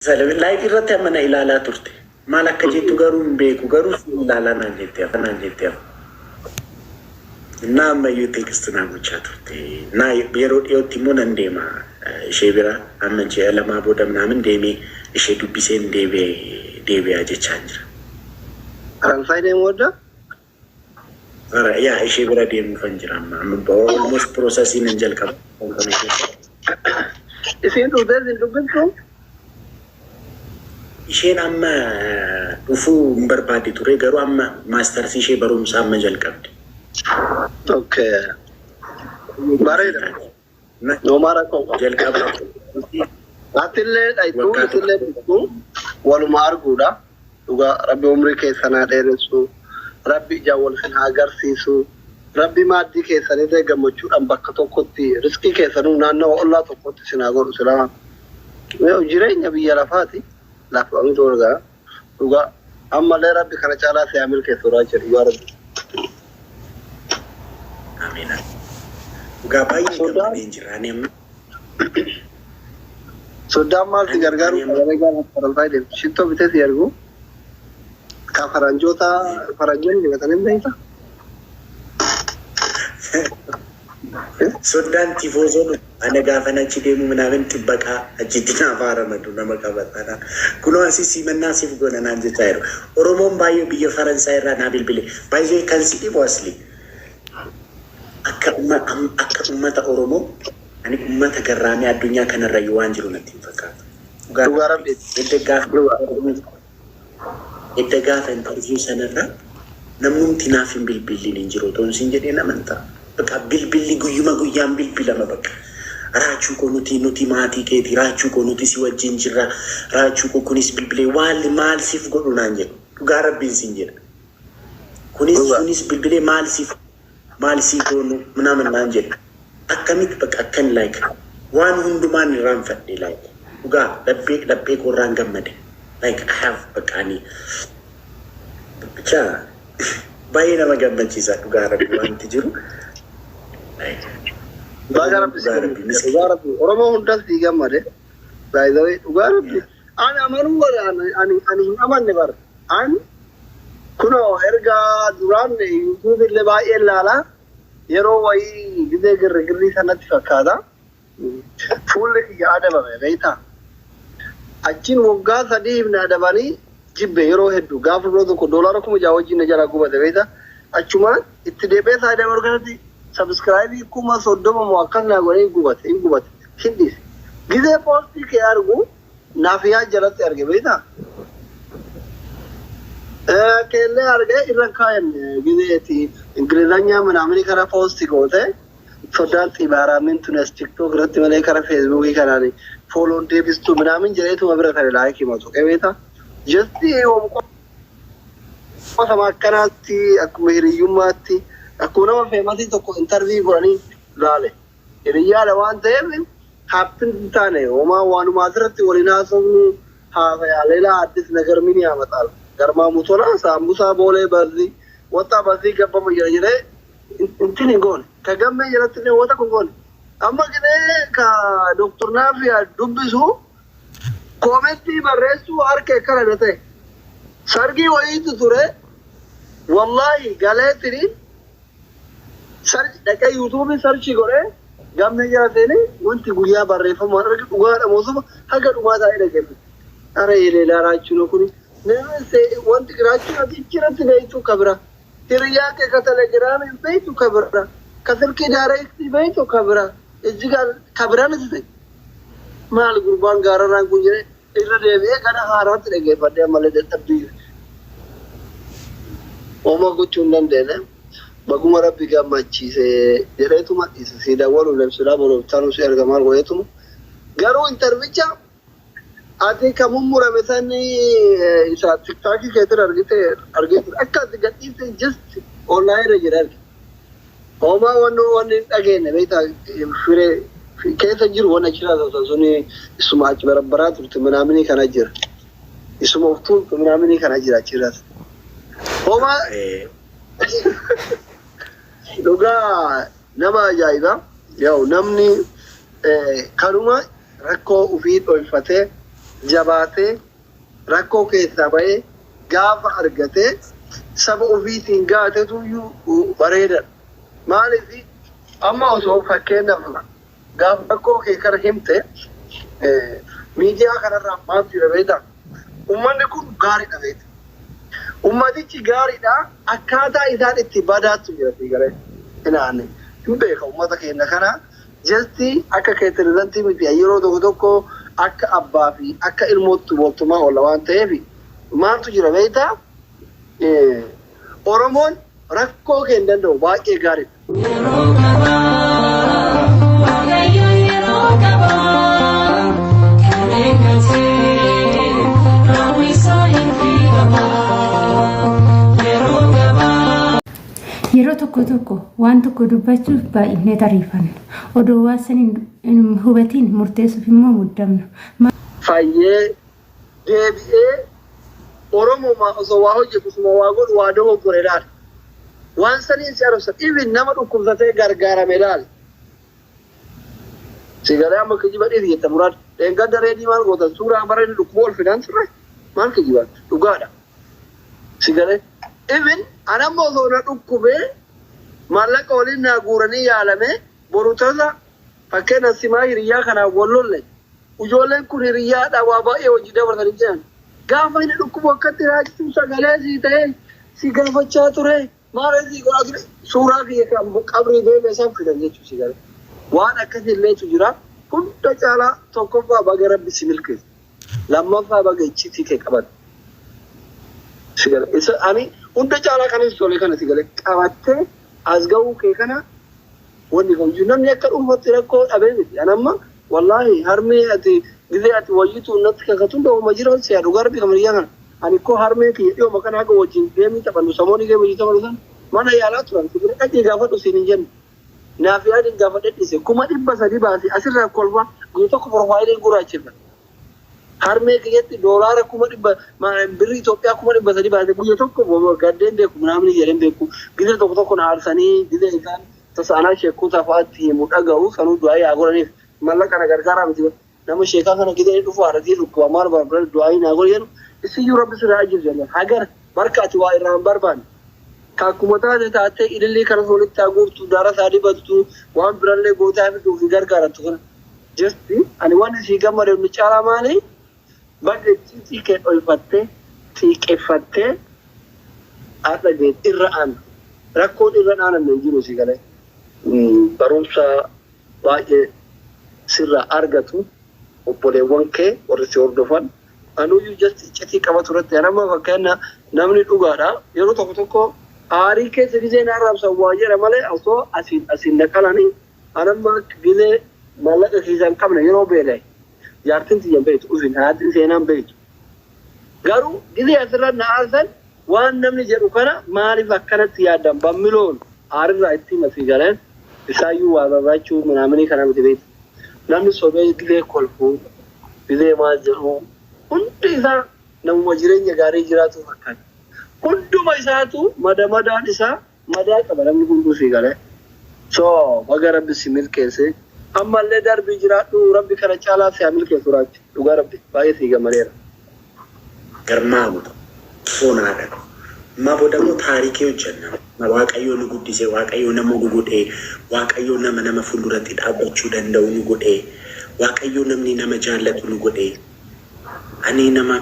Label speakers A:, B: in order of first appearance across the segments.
A: سلام لا يفرط يا من إلى لا ترتي ما لك جيت تجارون بيك وجارون لا لا نجيتها نعم يوتيك استنام تشاترتي ناي بيرو يوتيمون عندما شيبرا أمن شيء لما بودا من أمن ديمي شيء تبيسين ديبي أجي تشانجر
B: رانفاي ديم ودا
A: يا شيبرا ديم فنجر أمن باو مش بروساسي ننجل كم
B: إسين تودر دين
A: isheen amma dhufuu barbaade ture garuu amma maastarsii ishee barumsaa amma jalqabde.
B: Okay. Bareeda. No mara konko.
A: Jalqabde.
B: Atille dhaytuu waluma arguudha. Dhugaa Rabbi umrii keessan haa dheeressu. Rabbi ija wal sin haa agarsiisu. Rabbi maaddii keessanii gammachuudhaan bakka tokkotti riskii keessanuu naannoo ollaa tokkotti sin haa godhu silaa. Jireenya biyya lafaati. Lafa amni torga dhugaa amma lee Rabbi kana caalaa si amil keessa turaa jiru yaa Rabbi.
A: Amiin. Dhugaa baay'ee gammadeen jiraanii amma.
B: Soddaan maalti gargaaru gargaaru faransaay deemu shittoo bitee si ergu ka faranjoonni dibatanii beekta.
A: Soddaan tifozoon ana gaafan achi deemu minaamin xibaqaa achitti naaf haaramadu nama qabatana. Kunoo asii simannaa siif goonanaan jechaa jiru. Oromoon baay'ee biyya Faransaay irraa naa bilbile. Baay'ee kan si dhibu asli. Akka uummata Oromoo ani uummata garraamii addunyaa kanarra yoo waan jiru natti hin fakkaatu.
B: Dhugaa Rabbi.
A: Edda gaafa interview sanarra namnumti naaf hin bilbiliin hin jiru. Toon siin jedhee namantaa. Baka bilbilli guyyuma guyyaan bilbilama bakka raachuu ko nuti maatii keeti raachuu ko nuti si wajjin jirra raachuu ko kunis bilbilee waali maal siif godhu naan jedhu dhugaa Rabbiin siin jedha kunis bilbilee maal siif godhu ምናምን naan jedhu akkamitti bakka akkan like waan hundumaan irraan fadhe like dhugaa laphee koorraan gammade like I have bakka ani bicha baay'ee nama gammachiisa dhugaa Rabbi wanti jiru.
B: Dhugaa Rabbi Oromoo hundas diigama de baay'ee dhugaa Rabbi ani amanuu ani hin amanne bar ani kunoo erga duraan YouTube illee baay'ee ilaala yeroo wayii gidee girgirrii sanatti fakkaata fuulli kiyya adabame beektaa achiin waggaa sadii hin adabanii jibbe yeroo hedduu gaafa biroo tokko $6,000 wajjin na jala gubate beektaa achumaan itti deebee saa dabaru kanatti subscribe kuma soddoma muakkana gone gubate hindis gize post ke argu nafiya jalate arge beita kelle arge irankayen gize ti ingrizanya man amerika ra post gote sodan tibara min tunes tiktok ratti male kara facebook kanani follow davis tu manamin jere tu mabra kare like mato ke beita just om ko sama kanati akmeriyumati Akuna ma famous tokko interview godhanii laale. Hiriyaadha waan ta'eef haaptin taane homaa waanuma asirratti waliin haasofnu haafayaalee addis nagar mini yaamaxaal. Garmaa mutola saambusaa boolee bazii wata bazii gabbama jira jedhee intin hin goone. Ka gammee jalatti illee wata kun goone. Amma gidee ka Dr. Naafiyaa dubbisu koomentii barreessuu harka akkana ta'e. Sargii wayiitu ture wallahi galeetiniin search dhaqee YouTube search godhee gammee jiraatanii wanti guyyaa barreeffamu arga dhugaadha moosuma haga dhumaa ta'ee dhaqeef. Ara yeelaa raachuu kun namni wanti raachuu ati jiratti beektu kabira. Hiriyaa kee ka Telegram beektu kabira. Ka silkii direct beektu kabira. Ejigal kabira niti maal gurbaan gaararaan kun jedhee irra deebi'ee kana haaraatti dhageeffadhee malee dadhabbii. Ooma gochuu hin dandeenye. Baguma Rabbi gammachiise jedheetuma si dawalu lebsuudha boloftaanu si ergamaan godheetuma garuu intervicha ati kamuun murame sani isa tiktaakii keetiin argite akka ati gadhiiste just online irra jira arge homaa wanni dhageenne beektaa firee keessa jiru waan achirraa suni isuma achi barabbaraa turte minaaminii kana jira isuma uftuun minaaminii kana jira achirraas homaa Dhugaa nama ajaa'iba yaa'u namni kanuma rakkoo ofii dhoolfatee jabaatee rakkoo keessaa bahee gaafa argatee saba ofiitiin gaatetu iyyuu bareedadha. Maaliif amma osoo fakkeenyaaf gaafa rakkoo kee kana himte miidiyaa kanarraa maaf jira beektaa? Uummanni kun gaariidha beekta. Uummatichi gaariidha akkaataa isaan itti badaattu jira fiigaree hinaanne hin beeka uummata keenya kana jalti akka keetirrantii miti yeroo tokko tokko akka abbaa fi akka ilmootti booltumaa oola waan ta'eef maaltu jira beektaa? Oromoon rakkoo kee hin danda'u baay'ee gaariidha.
C: Yeroo tokko waan tokko dubbachuuf baay'inee tariifanna. Odoo waan san hin hubatiin murteessuuf immoo muddamna.
B: Fayyee deebi'ee Oromoo osoo waa hojjetu osoo waa godhu waa dogoggore laal. Waan saniin si arabsa dhiibin nama dhukkubsatee gargaarame laal. Sigalee amma kijiba dhiisi jetta muraad. Dheengadda reedii maal gootan suuraa bara dhukkuba ol fidaan sirre maal kijibaan dhugaadha. Sigalee dhiibin anamma osoo na dhukkubee maallaqa waliin naa guuranii yaalame borutasa fakkeenya simaa hiriyyaa kanaaf wallolle. Ijoolleen kun hiriyyaadha waa baay'ee hojii dabarsanii jiran. Gaafa inni dhukkubu akkatti raajisu sagalee sii ta'ee si gaafachaa ture. Maal sii godhaa ture suuraa fi qabrii deemee isaan fidan jechuudha sigalee. Waan akkasii illeetu jira. Hunda caalaa tokkoffaa baga rabbi si milkeessa. Lammaffaa baga icciitii kee qabata. Sigalee isa ani hunda caalaa kanis tolee kana sigalee qabattee as ga'uu kee kana wanni kan jiru namni akka dhuunfatti rakkoo dhabee miti. Anamma wallaahi harmee ati gizee ati wayyitu natti kakatuun dhawuma jira si yaadu garbi kamariyyaa kana. Ani koo harmee kiyya dhiyoo makana haga wajjin deemii taphannu samoonii gee wajjin taphannu san mana yaalaa turan sigalee dhaqee gaafadhu siin hin jennu. Naaf yaadin gaafa dhedhise 300 baasii asirraa kolfa guyyaa tokko profaayiliin gurraachifna. Harmee kiyyatti doolaara 100 birrii Itoophiyaa 300 baasee guyyaa tokko gaddeen beeku namni jedheen beeku gizee tokko tokko na aarsanii gizee isaan tasaanaa sheekuu tafaatti himu dhaga'u sanuu du'aa yaa godhaniif mallaqa na gargaaraa miti nama sheekaa kana gizee dhufu haaratii dhukkuba maal barbaadu du'aa naa godhu jedhu isiyyuu rabbi sirraa ajjiru jedhan hagar markaati waa irraan barbaanne. Kakuma taatee ilillee kana walitti haguurtu daara isaa dibattu waan birallee gootaa fi gargaarattu kana. Jesti ani waan isii gammade inni caalaa maali? Bakka icciitii kee olfattee xiiqeffattee haadha geet irra aan rakkoon irra aanan hin jiru si galee barumsa baay'ee sirraa argatu obboleewwan kee warri si hordofan anuyyuu jesti icciitii qabatu irratti anamma fakkeenya namni dhugaadha yeroo tokko tokko aarii keessa gizee na arrabsan waa jedha malee osoo asiin naqalanii anamma gizee maallaqa keessaa hin qabne yeroo beela'e jaartiin tiyyan beektu ufin haati seenaan beektu. Garuu gizee asirra na aarsan waan namni jedhu kana maaliif akkanatti yaaddan bammiloon aarirraa itti masii galeen isaayyuu waa barbaachuu minaamanii kana miti beektu. Namni sobee gizee kolfuu gizee maal jedhu hundi isaa namuma jireenya gaarii jiraatu fakkaata. Hunduma isaatu madaan isaa madaa qaba namni hunduu si galee. So baga rabbi si milkeesse. Ammallee darbii jiraadhu rabbi kana caalaa si haa milkeessu raachi dhugaa rabbi baay'ee si gammadeera.
A: Garmaamu foonaadha. Ma boodammoo taarikii hojjenna. Waaqayyoo nu guddisee waaqayyoo nama nu godhee waaqayyoo nama fuulduratti dhaabbachuu danda'u nu godhee waaqayyoo namni nama jaallatu nu godhee. Ani nama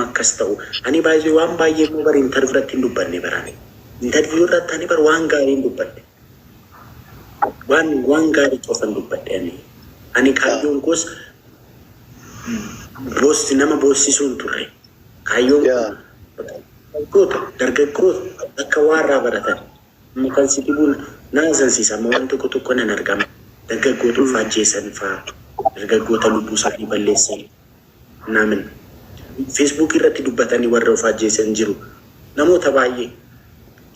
A: akkas ta'u. Ani baay'ee waan baay'ee moo bari interview irratti hin dubbanne barane. Interview irratti ani bar waan gaarii hin dubbanne. Waan gaarii qofan dubbadhe ani kaayyoon koos nama boossisuun turre. Kaayyoon dargaggoota akka waarraa baratan. Kan si dhibuun naa sansiisa amma waan tokko nan argama. Dargaggoota ulfaajjeessan fa'aa dargaggoota lubbuu isaanii balleessan. Naamin Facebook irratti dubbatanii warra ulfaajjeessan jiru namoota baay'ee.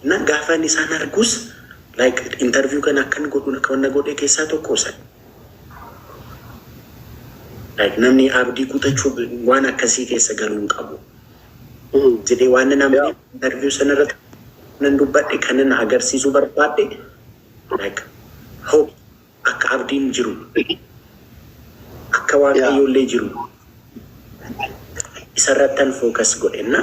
A: Na gaafa isaan argus like interview kan akkan godhuun akka wanna godhee keessaa tokko san. Like namni abdii kutachuu waan akkasii keessa galuu hin qabu. Jedhee waan namni interview sanarratti nan dubbadhe kanan agarsiisuu barbaadhe like hope akka abdiin jiru akka waaqayyoollee jiru isarrattan focus godhenna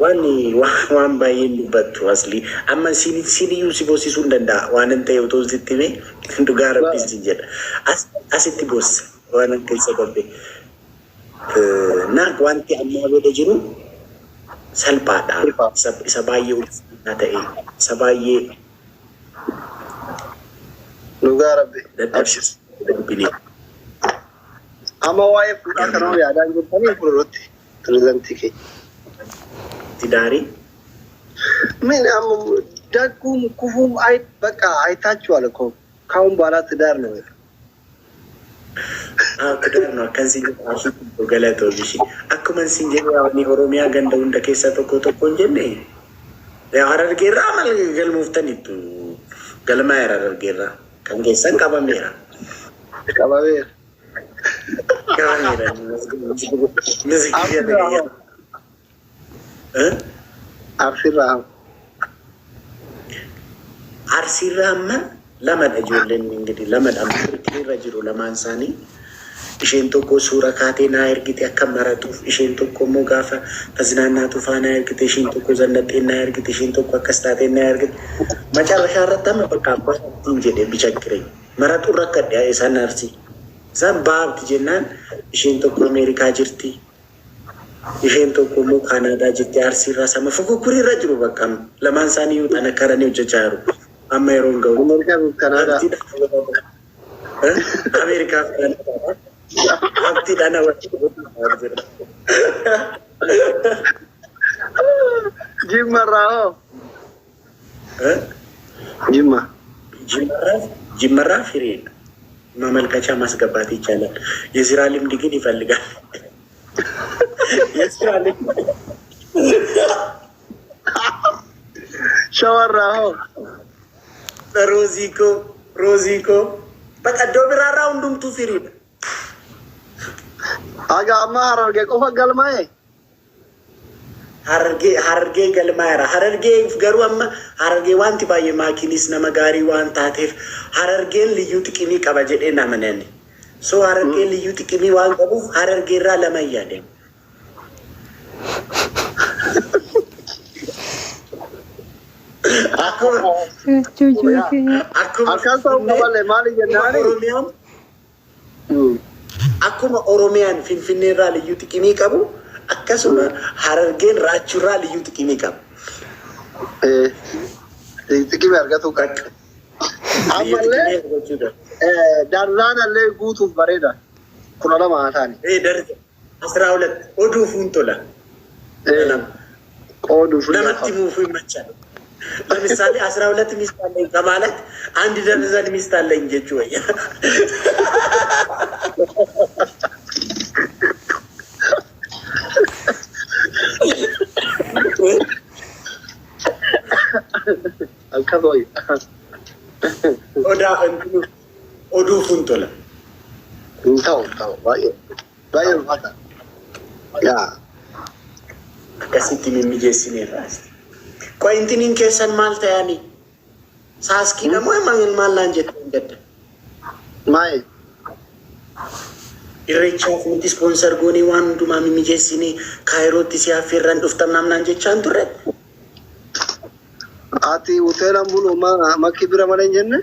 A: waan baay'een dubbattu asli amma siniyyuu si boosisuu hin danda'a waan hin ta'e otoo sitti hime dhugaa rabbiin sin jedha asitti boossa waan akka isa gabbe naaf wanti ammaa booda jiru salphaadha isa baay'ee ulfaataa ta'e isa baay'ee
B: dhugaa rabbi
A: dadhabsiisu
B: amma waa'ee fuudhaa kanoo yaadaan jirtanii fuulduratti pirezidantii keenya
A: Tidari?
B: Min daggum kufum ay baka አይታችኋል እኮ ካሁን በኋላ ትዳር ነው
A: ትዳር ነው ከዚህ አሽቱ ገለቶ ቢሺ አኩመን ሲንጀራ ወኒ ኦሮሚያ ገንደው እንደ ከሰ ተኮ ተኮ እንጀኔ ያረርጌራ ማል ገልሙፍተኒቱ ገልማ ያረርጌራ ከንገሰን ቀበሜራ
B: ቀበሜራ
A: Arsirama lama ajoolleen እንግዲህ ለመዳምጥሪ ረጅሩ ለማንሳኒ isheen tokko suura kaatee naa ergite akka maratuuf isheen tokko immoo gaafa taznaanaatu faana ergite isheen tokko zannattee naa ergite isheen tokko akkas taatee naa ergite መጨረሻ ረታማ በቃ አባትን ጀደ ቢቸግረኝ መረጡ ረከደ የሳን አርሲ ዘን ባብት ጀናን isheen tokko አሜሪካ ጅርቲ isheen tokko immoo ካናዳ ጅርቲ አርሲ ራሳ መፈኩኩሪ ረጅሩ በቃ ለማንሳኒ ይውጣነ ከረኔው ጀቻሩ አሜሪካን ገው
B: ካናዳ
A: አሜሪካ Abdi dana
B: Jimma rao
A: Jimma firin ማመልከቻ ማስገባት ይቻላል የስራ ልምድ ግን ይፈልጋል የስራ ልምድ
B: ሻወራው
A: ሮዚኮ በቃ ዶብራራ እንዱምቱ firin
B: Aga amma hararge qofa galmaa'e
A: hararge galmaa'era hararge garu amma hararge wanti baay'ee maakinis nama gaarii waan taateef harargeen liyyuu xiqimii qaba jedhee namanani so harargeen liyyuu xiqimii waan qabuuf hararge irraa lama yaade akkuma oromiyaan finfinnee irraa liyyuu xiqimii qabu akkasuma harargeen raachuu irraa liyyuu xiqimii qabu
B: xiqimii argatu qaqqi ammallee darraanallee guutuuf bareeda 12 haa taani
A: darja 12 oduu fuuntola
B: qoduuf
A: namatti muufuu ይመቻል ለምሳሌ 12 ሚስት አለኝ ከማለት አንድ ደርዘን ሚስት አለኝ ጀቹ ወይ
B: alkadoy
A: odu funtola
B: tao bayo fata ya
A: kasiti mimi jesine ras ቆይንቲኒን ከሰን ማልታ ያኒ ሳስኪ ደሞ ማንል ማላንጀት እንደደ
B: ማይ
A: ኢሬቻ ፉንቲ ስፖንሰር ጎኒ ዋንዱ ማሚ ሚጀሲኒ ካይሮቲ ሲያፈራን ዱፍተም ናምናን ጀቻን ቱረ
B: አቲ ሆቴላን ብሎ ማኪብራ ማለንጀነ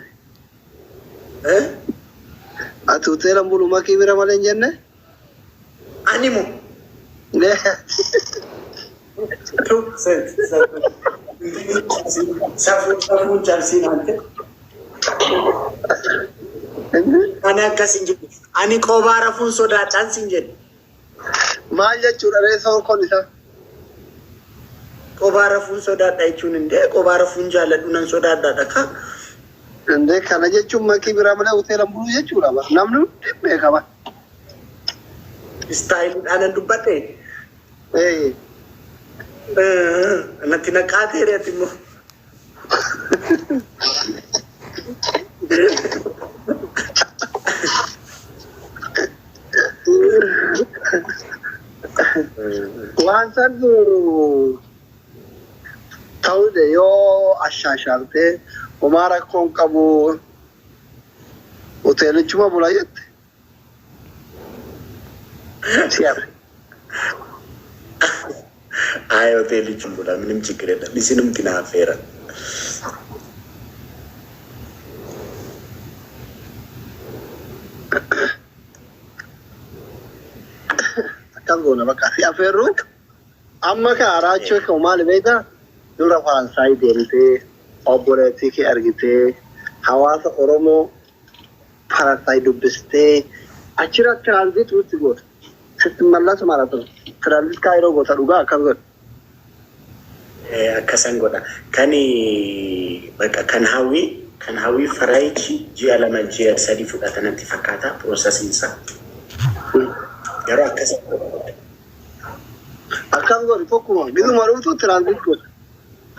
B: አቲ ሆቴላን ብሎ ማኪብራ ማለንጀነ
A: አኒሙ Safu jalsin ante. Ana kasinje. Ani kobara fun soda tansinje.
B: Maja churare so konisa.
A: Kobara fun soda daichun inde kobara fun jala dunan soda dadaka.
B: Inde kana jechum makibira mala hotel ambulu jechura ba. Namnu be kaba.
A: Style anan dubbate. Nanti nak kate dia timu.
B: Wansan tu tahu deh yo asal te, Omar akon kamu hotel cuma bulayet.
A: አይ ሆቴል ችግር ምንም ችግር የለም። ሊስንም ትናፈረ
B: Kangoona bakka si afeerru amma ka araachoo ka'u maal beektaa dura Faransaay deemtee obboleettii kee argitee hawaasa Oromoo Faransaay dubbistee achirra tiraanziit nutti goota. Sitti mallas maalatu tiraanziit kaayiroo goota dhugaa akkas godha.
A: Akkasan godha. Kan hawwii faraayichi ji'a lama ji'a sadii fudhatanatti fakkaata piroosesiinsaa. Yeroo akkasan godha.
B: Akkas godhi tokkuma gidduu maluutu tiraanziit godha.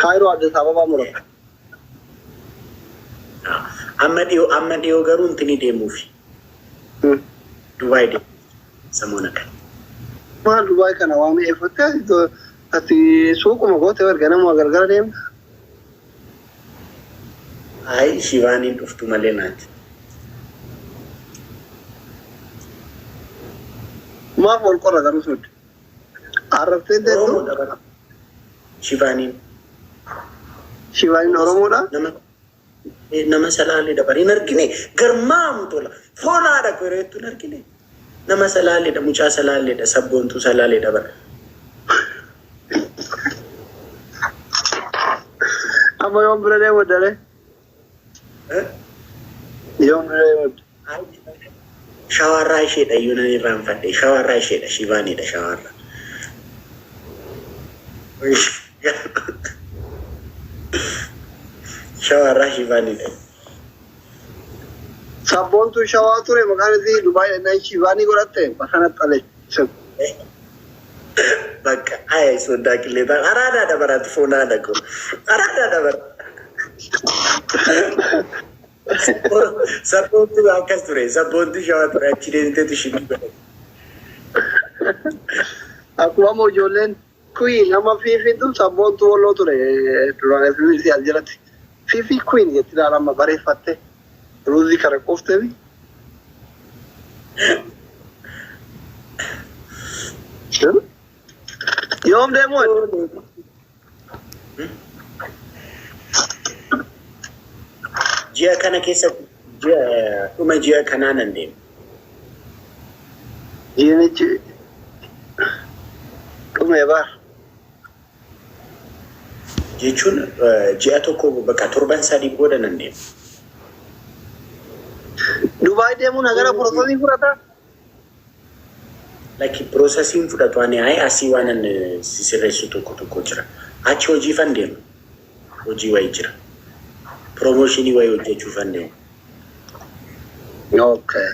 B: Kaayiroo Addis Ababaa murata.
A: Amma dhiyoo garuu intini deemuufi. Dubaay deemu. Samoona kan.
B: Maal Dubaay kana waan mi'eeffattee ati suuquma goote gargaarama gargaara deemta.
A: Ayi Shivaaniin dhuftu malee naati.
B: Maaf ol qorra garuu sodde. Arrabtee deemtu.
A: Shivaaniin.
B: Shivaaniin Oromoodha.
A: Nama salaalee dabar hin argine garmaamu tola foonaadha koreettu hin argine nama salaaleedha mucaa salaaleedha sabboontuu salaalee dabar.
B: Amma yoom bira deemu dale? Yoom bira deemu?
A: Shawarraa isheedha iyyuu nan irraanfadhe shawarraa isheedha Shivaaniidha shawarraa. Shawarraa Shivaaniidha.
B: Sabboontu shawaa ture maqaan isii Dubaay dhannaa Shivaanii godhatte basanatti dhaleessu.
A: Bakka ayee sodaa qilleetaa araadaa dabaraatti foonaa dhaqu araadaa dabara. Sabboontu akkas ture sabboontu shawaa ture achi deemteetu shibbii godhate.
B: Akkuma moo ijoolleen kuyi nama fiifitu sabboontu walloo ture duraan fiifisi as jalatti. Fifi Queen jetti ilaalama bareeffatte ruuzii kana qofteefi. Yoom deemu?
A: Ji'a kana keessatti dhuma ji'a kanaa nan deema.
B: Jiinichi dhumee baar.
A: Jechuun ji'a tokko bakka torban sadii booda nan deema.
B: Dubaay deemuun hagara piroosesii fudhata?
A: Lakki piroosesiin fudhatu ani asii waanan sisirreessu tokko jira. Achi hojii fan deema. Hojii wayii jira. Promooshinii wayii hojjechuu fan deema.
B: Okay.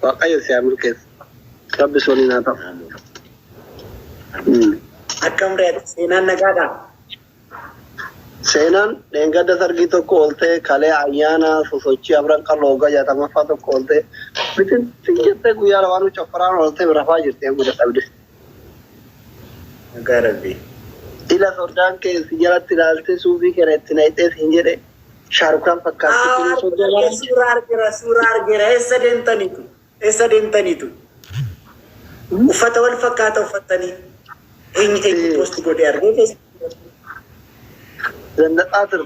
B: Waaqayyo si haa milkeessu. Rabbi soliin haa ta'u.
A: Akkam re'aati seenaan nagaadhaa?
B: Seenaan dheengadda sargii tokko oolte kalee ayyaana sosochii abran qal'oo hoggaa 60ffaa tokko oolte bitin jettee guyyaa lamaan coffaraan oolte rafaa jirti guddaa dhabde.
A: Nagaa rabbi.
B: Ila sodaan kee si jalatti ilaaltee suufii kana itti naqxee siin jedhe shaarukaan fakkaatti.
A: Suuraa argeera eessa deemtaniitu? Uffata wal fakkaata uffattanii eenyu poosti godhee argee
B: Zannaqaa ture.